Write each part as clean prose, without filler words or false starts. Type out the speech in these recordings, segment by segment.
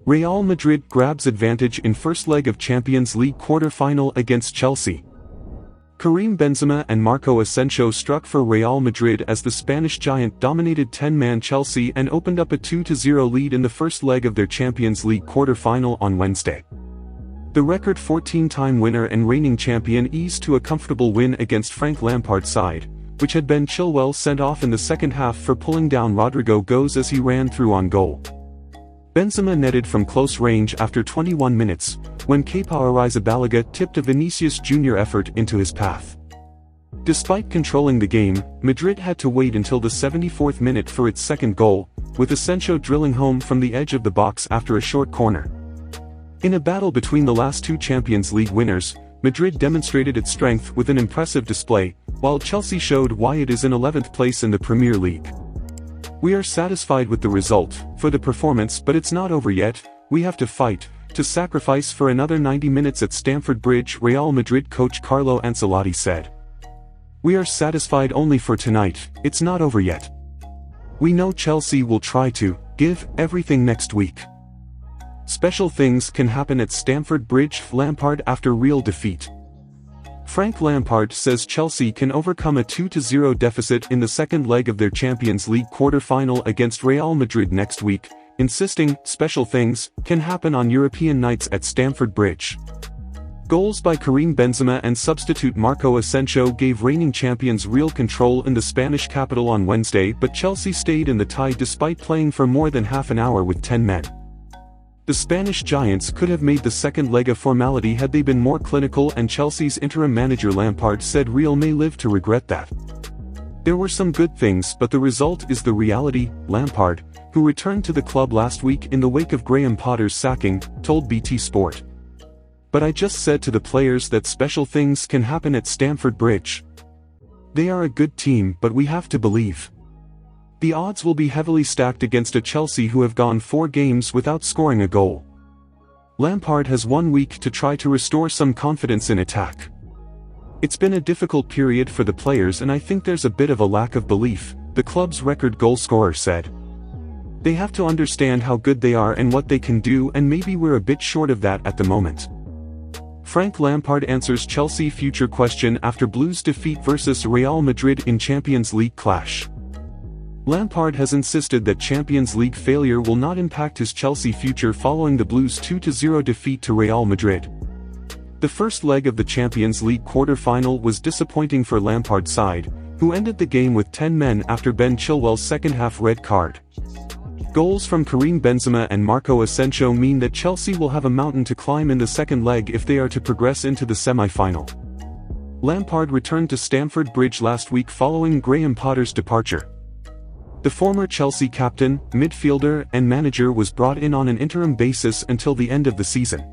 Real Madrid grabs advantage in first leg of Champions League quarterfinal against Chelsea. Karim Benzema and Marco Asensio struck for Real Madrid as the Spanish giant dominated 10-man Chelsea and opened up a 2-0 lead in the first leg of their Champions League quarterfinal on Wednesday. The record 14-time winner and reigning champion eased to a comfortable win against Frank Lampard's side, which had Ben Chilwell sent off in the second half for pulling down Rodrygo Goes as he ran through on goal. Benzema netted from close range after 21 minutes, when Kepa Arrizabalaga tipped a Vinicius Jr. effort into his path. Despite controlling the game, Madrid had to wait until the 74th minute for its second goal, with Asensio drilling home from the edge of the box after a short corner. In a battle between the last two Champions League winners, Madrid demonstrated its strength with an impressive display, while Chelsea showed why it is in 11th place in the Premier League. "We are satisfied with the result, for the performance, but it's not over yet. We have to fight, to sacrifice for another 90 minutes at Stamford Bridge," Real Madrid coach Carlo Ancelotti said. "We are satisfied only for tonight, it's not over yet. We know Chelsea will try to give everything next week. Special things can happen at Stamford Bridge." Lampard after Real defeat. Frank Lampard says Chelsea can overcome a 2-0 deficit in the second leg of their Champions League quarter-final against Real Madrid next week, insisting special things can happen on European nights at Stamford Bridge. Goals by Karim Benzema and substitute Marco Asensio gave reigning champions real control in the Spanish capital on Wednesday, but Chelsea stayed in the tie despite playing for more than half an hour with 10 men. The Spanish giants could have made the second leg a formality had they been more clinical, and Chelsea's interim manager Lampard said Real may live to regret that. "There were some good things, but the result is the reality," Lampard, who returned to the club last week in the wake of Graham Potter's sacking, told BT Sport. "But I just said to the players that special things can happen at Stamford Bridge. They are a good team, but we have to believe. The odds will be heavily stacked against a Chelsea who have gone 4 games without scoring a goal." Lampard has 1 week to try to restore some confidence in attack. "It's been a difficult period for the players, and I think there's a bit of a lack of belief," the club's record goalscorer said. "They have to understand how good they are and what they can do, and maybe we're a bit short of that at the moment." Frank Lampard answers Chelsea future question after Blues defeat versus Real Madrid in Champions League clash. Lampard has insisted that Champions League failure will not impact his Chelsea future following the Blues' 2-0 defeat to Real Madrid. The first leg of the Champions League quarter-final was disappointing for Lampard's side, who ended the game with 10 men after Ben Chilwell's second-half red card. Goals from Karim Benzema and Marco Asensio mean that Chelsea will have a mountain to climb in the second leg if they are to progress into the semi-final. Lampard returned to Stamford Bridge last week following Graham Potter's departure. The former Chelsea captain, midfielder, and manager was brought in on an interim basis until the end of the season.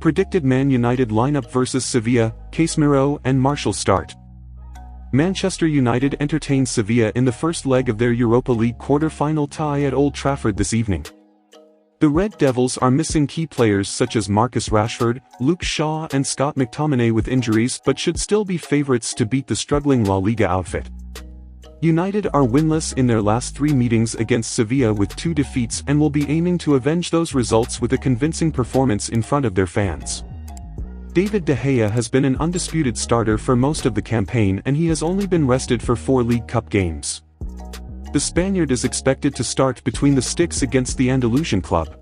Predicted Man United lineup versus Sevilla: Casemiro and Martial start. Manchester United entertained Sevilla in the first leg of their Europa League quarter-final tie at Old Trafford this evening. The Red Devils are missing key players such as Marcus Rashford, Luke Shaw and Scott McTominay with injuries, but should still be favourites to beat the struggling La Liga outfit. United are winless in their last 3 meetings against Sevilla with 2 defeats and will be aiming to avenge those results with a convincing performance in front of their fans. David De Gea has been an undisputed starter for most of the campaign, and he has only been rested for 4 League Cup games. The Spaniard is expected to start between the sticks against the Andalusian club.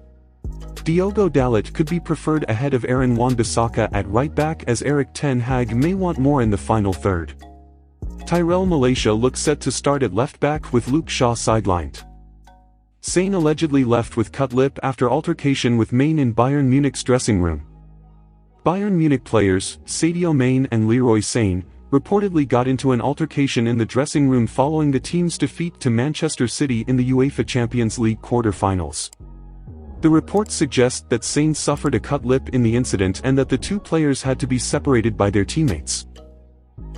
Diogo Dalot could be preferred ahead of Aaron Wan-Bissaka at right back, as Erik ten Hag may want more in the final third. Tyrell Malacia looks set to start at left back with Luke Shaw sidelined. Sane allegedly left with cut lip after altercation with Mane in Bayern Munich's dressing room. Bayern Munich players, Sadio Mane and Leroy Sane, reportedly got into an altercation in the dressing room following the team's defeat to Manchester City in the UEFA Champions League quarter-finals. The reports suggest that Sane suffered a cut lip in the incident and that the 2 players had to be separated by their teammates.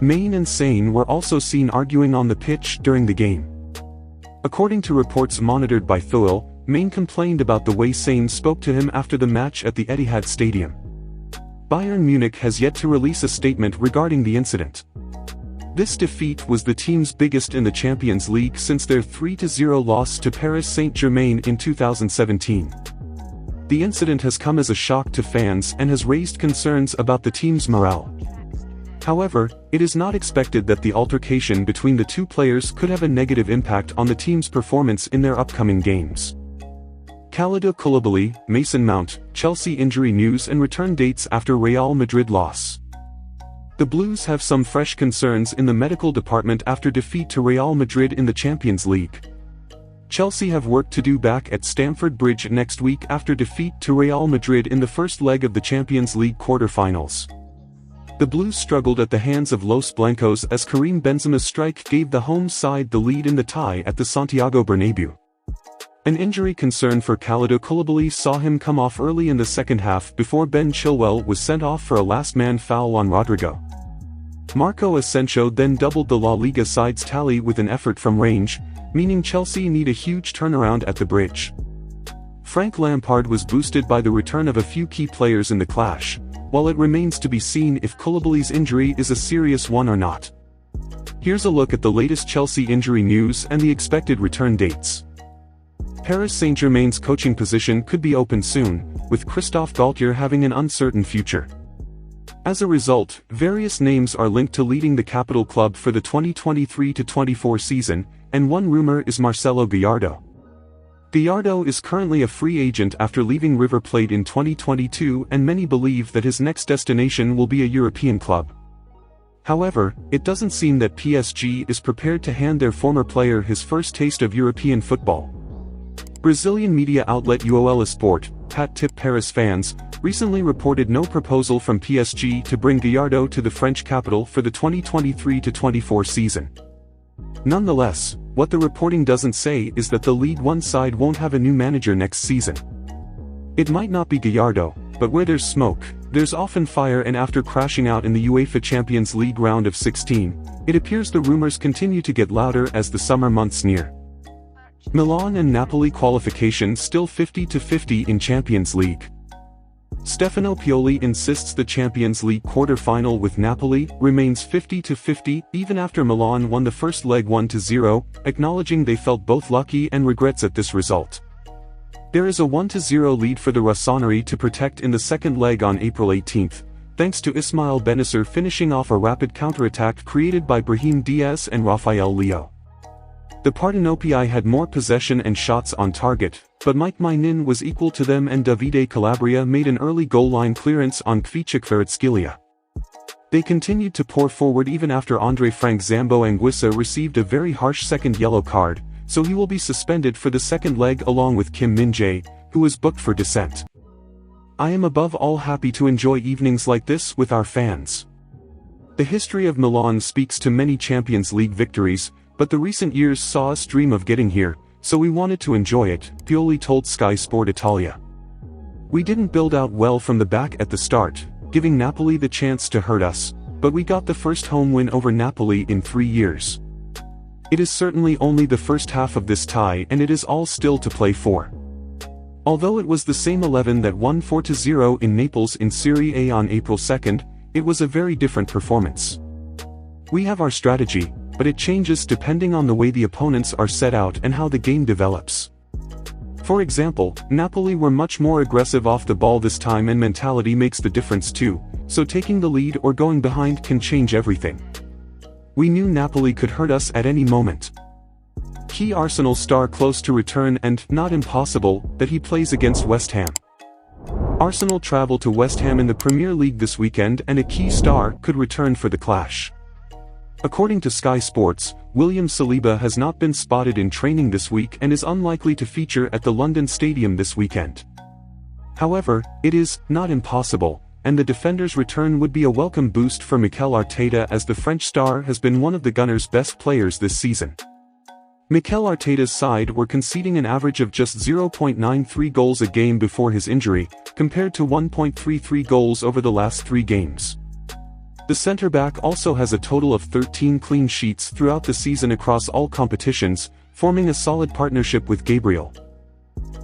Mane and Sane were also seen arguing on the pitch during the game. According to reports monitored by Thoel, Mane complained about the way Sane spoke to him after the match at the Etihad Stadium. Bayern Munich has yet to release a statement regarding the incident. This defeat was the team's biggest in the Champions League since their 3-0 loss to Paris Saint-Germain in 2017. The incident has come as a shock to fans and has raised concerns about the team's morale. However, it is not expected that the altercation between the two players could have a negative impact on the team's performance in their upcoming games. Kalidou Koulibaly, Mason Mount, Chelsea injury news and return dates after Real Madrid loss. The Blues have some fresh concerns in the medical department after defeat to Real Madrid in the Champions League. Chelsea have work to do back at Stamford Bridge next week after defeat to Real Madrid in the first leg of the Champions League quarterfinals. The Blues struggled at the hands of Los Blancos as Karim Benzema's strike gave the home side the lead in the tie at the Santiago Bernabeu. An injury concern for Kalidou Koulibaly saw him come off early in the second half before Ben Chilwell was sent off for a last-man foul on Rodrygo. Marco Asensio then doubled the La Liga side's tally with an effort from range, meaning Chelsea need a huge turnaround at the Bridge. Frank Lampard was boosted by the return of a few key players in the clash, while it remains to be seen if Koulibaly's injury is a serious one or not. Here's a look at the latest Chelsea injury news and the expected return dates. Paris Saint-Germain's coaching position could be open soon, with Christophe Galtier having an uncertain future. As a result, various names are linked to leading the capital club for the 2023-24 season, and one rumor is Marcelo Gallardo. Gallardo is currently a free agent after leaving River Plate in 2022, and many believe that his next destination will be a European club. However, it doesn't seem that PSG is prepared to hand their former player his first taste of European football. Brazilian media outlet UOL Sport, Pat Tip Paris fans, recently reported no proposal from PSG to bring Gallardo to the French capital for the 2023-24 season. Nonetheless, what the reporting doesn't say is that the League One side won't have a new manager next season. It might not be Gallardo, but where there's smoke, there's often fire, and after crashing out in the UEFA Champions League round of 16, it appears the rumors continue to get louder as the summer months near. Milan and Napoli qualification still 50-50 in Champions League. Stefano Pioli insists the Champions League quarter-final with Napoli remains 50-50 even after Milan won the first leg 1-0, acknowledging they felt both lucky and regrets at this result. There is a 1-0 lead for the Rossoneri to protect in the second leg on April 18, thanks to Ismail Bennacer finishing off a rapid counterattack created by Brahim Diaz and Rafael Leo. The Partenopei had more possession and shots on target, but Mike Maignan was equal to them, and Davide Calabria made an early goal line clearance on Kvaratskhelia. They continued to pour forward even after Andre Frank Zambo Anguissa received a very harsh second yellow card, so he will be suspended for the second leg along with Kim Min-jae, who was booked for dissent. I am above all happy to enjoy evenings like this with our fans. The history of Milan speaks to many Champions League victories, but the recent years saw us dream of getting here, so we wanted to enjoy it, Pioli told Sky Sport Italia. We didn't build out well from the back at the start, giving Napoli the chance to hurt us, but we got the first home win over Napoli in 3 years. It is certainly only the first half of this tie, and it is all still to play for. Although it was the same 11 that won 4-0 in Naples in Serie A on April 2nd, it was a very different performance. We have our strategy, but it changes depending on the way the opponents are set out and how the game develops. For example, Napoli were much more aggressive off the ball this time, and mentality makes the difference too, so taking the lead or going behind can change everything. We knew Napoli could hurt us at any moment. Key Arsenal star close to return, and not impossible that he plays against West Ham. Arsenal travel to West Ham in the Premier League this weekend, and a key star could return for the clash. According to Sky Sports, William Saliba has not been spotted in training this week and is unlikely to feature at the London Stadium this weekend. However, it is not impossible, and the defender's return would be a welcome boost for Mikel Arteta, as the French star has been one of the Gunners' best players this season. Mikel Arteta's side were conceding an average of just 0.93 goals a game before his injury, compared to 1.33 goals over the last 3 games. The centre-back also has a total of 13 clean sheets throughout the season across all competitions, forming a solid partnership with Gabriel.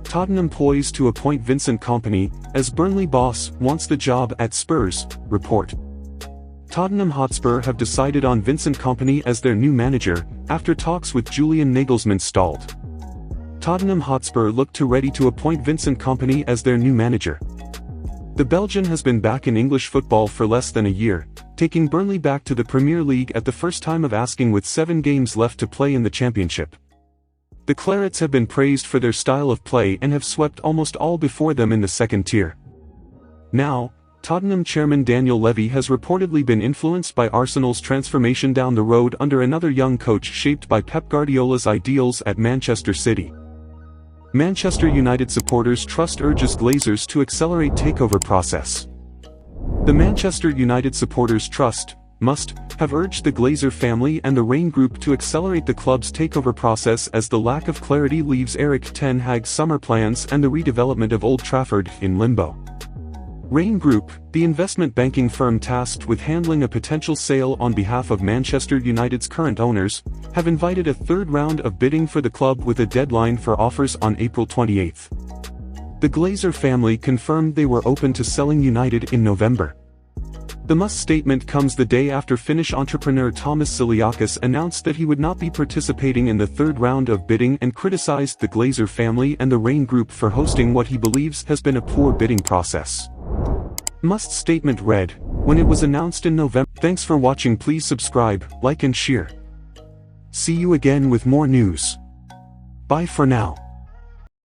Tottenham poised to appoint Vincent Kompany, as Burnley boss wants the job at Spurs, report. Tottenham Hotspur have decided on Vincent Kompany as their new manager, after talks with Julian Nagelsmann stalled. Tottenham Hotspur look ready to appoint Vincent Kompany as their new manager. The Belgian has been back in English football for less than a year, taking Burnley back to the Premier League at the first time of asking with 7 games left to play in the Championship. The Clarets have been praised for their style of play and have swept almost all before them in the second tier. Now, Tottenham chairman Daniel Levy has reportedly been influenced by Arsenal's transformation down the road under another young coach shaped by Pep Guardiola's ideals at Manchester City. Manchester United supporters trust urges Glazers to accelerate takeover process. The Manchester United supporters trust must have urged the Glazer family and the Rain Group to accelerate the club's takeover process as the lack of clarity leaves Erik ten Hag's summer plans and the redevelopment of Old Trafford in limbo. Rain Group, the investment banking firm tasked with handling a potential sale on behalf of Manchester United's current owners, have invited a third round of bidding for the club with a deadline for offers on April 28. The Glazer family confirmed they were open to selling United in November. The must statement comes the day after Finnish entrepreneur Thomas Siliakis announced that he would not be participating in the third round of bidding and criticized the Glazer family and the Rain Group for hosting what he believes has been a poor bidding process. Must statement read, when it was announced in November. Thanks for watching. Please subscribe, like and share. See you again with more news. Bye for now.